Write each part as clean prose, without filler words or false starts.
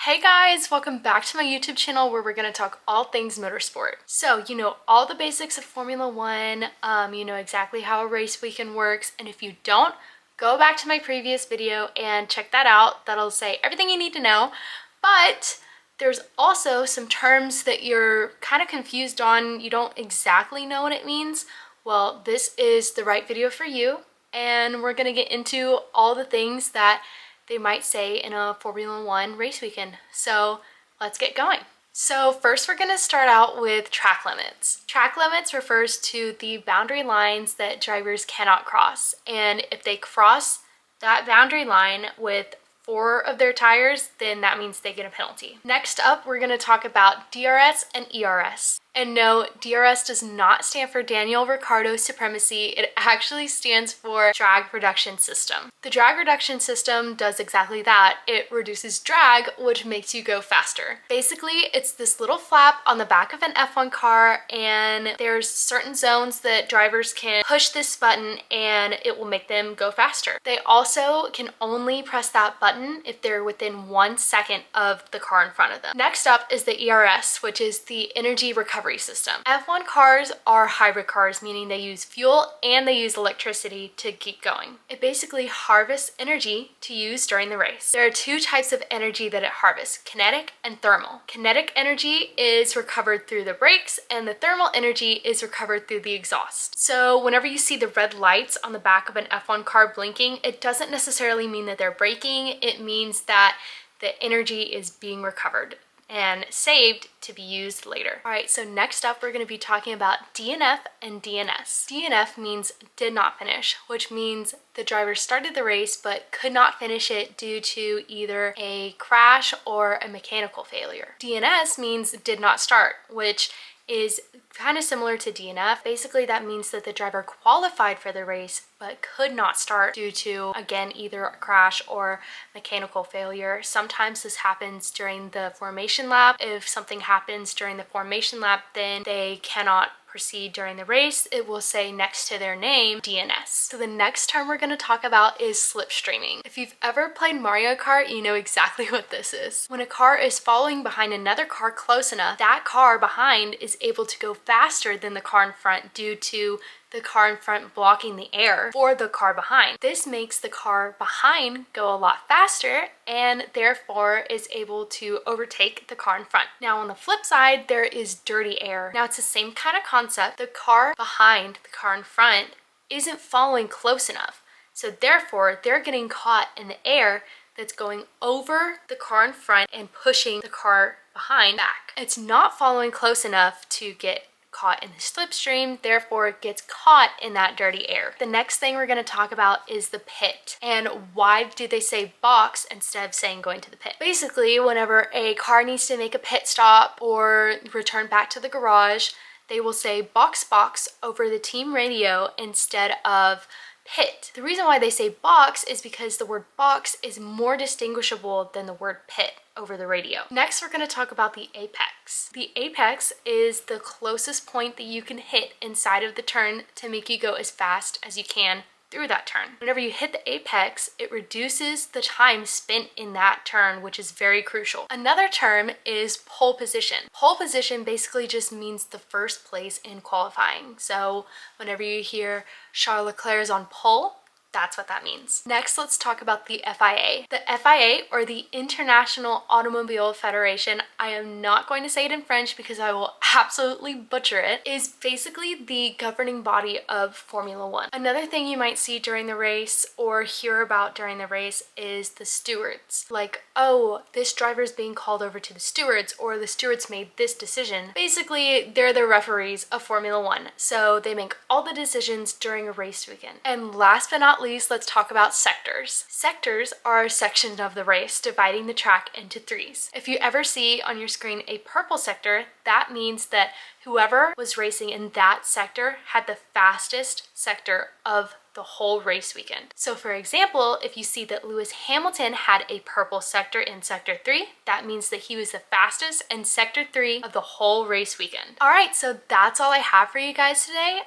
Hey guys, welcome back to my YouTube channel where we're going to talk all things motorsport. So you know all the basics of Formula One, you know exactly how a race weekend works, and if you don't, go back to my previous video and check that out. That'll say everything you need to know. But there's also some terms that you're kind of confused on, you don't exactly know what it means. Well, this is the right video for you, and we're going to get into all the things that they might say in a Formula One race weekend. So let's get going. So first we're going to start out with track limits. Track limits refers to the boundary lines that drivers cannot cross. And if they cross that boundary line with 4 of their tires, then that means they get a penalty. Next up, we're going to talk about DRS and ERS. And no, DRS does not stand for Daniel Ricciardo Supremacy. It actually stands for Drag Reduction System. The drag reduction system does exactly that. It reduces drag, which makes you go faster. Basically, it's this little flap on the back of an F1 car, and there's certain zones that drivers can push this button and it will make them go faster. They also can only press that button if they're within 1 second of the car in front of them. Next up is the ERS, which is the Energy Recovery System. F1 cars are hybrid cars, meaning they use fuel and they use electricity to keep going. It basically harvests energy to use during the race. There are 2 types of energy that it harvests, kinetic and thermal. Kinetic energy is recovered through the brakes, and the thermal energy is recovered through the exhaust. So whenever you see the red lights on the back of an F1 car blinking, it doesn't necessarily mean that they're braking. It means that the energy is being recovered and saved to be used later. All right, so next up we're going to be talking about DNF and DNS. DNF means did not finish, which means the driver started the race but could not finish it due to either a crash or a mechanical failure. DNS means did not start, which is kind of similar to DNF. Basically, that means that the driver qualified for the race but could not start due to, again, either a crash or mechanical failure. Sometimes this happens during the formation lap. If something happens during the formation lap, then they cannot proceed during the race. It will say next to their name DNS. So the next term we're going to talk about is slipstreaming. If you've ever played Mario Kart, you know exactly what this is. When a car is following behind another car close enough, that car behind is able to go faster than the car in front due to the car in front blocking the air for the car behind. This makes the car behind go a lot faster and therefore is able to overtake the car in front. Now on the flip side, there is dirty air. Now it's the same kind of concept. The car behind the car in front isn't following close enough. So therefore, they're getting caught in the air that's going over the car in front and pushing the car behind back. It's not following close enough to get caught in the slipstream, therefore it gets caught in that dirty air. The next thing we're going to talk about is the pit. And why do they say box instead of saying going to the pit? Basically, whenever a car needs to make a pit stop or return back to the garage, they will say box box over the team radio instead of pit. The reason why they say box is because the word box is more distinguishable than the word pit over the radio. Next, we're going to talk about the apex. The apex is the closest point that you can hit inside of the turn to make you go as fast as you can through that turn. Whenever you hit the apex, it reduces the time spent in that turn, which is very crucial. Another term is pole position. Pole position basically just means the first place in qualifying. So whenever you hear Charles Leclerc is on pole, that's what that means. Next, let's talk about the FIA. The FIA, or the International Automobile Federation, I am not going to say it in French because I will absolutely butcher it, is basically the governing body of Formula One. Another thing you might see during the race or hear about during the race is the stewards. Like, oh, this driver's being called over to the stewards, or the stewards made this decision. Basically, they're the referees of Formula One, so they make all the decisions during a race weekend. And last but not least, let's talk about sectors. Sectors are sections of the race dividing the track into 3s. If you ever see on your screen a purple sector, that means that whoever was racing in that sector had the fastest sector of the whole race weekend. So for example, if you see that Lewis Hamilton had a purple sector in sector 3, that means that he was the fastest in sector 3 of the whole race weekend. All right, so that's all I have for you guys today.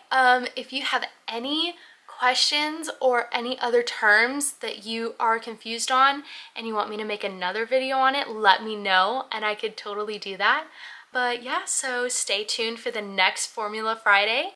If you have any questions or any other terms that you are confused on and you want me to make another video on it, let me know and I could totally do that. But yeah, so stay tuned for the next Formula Friday.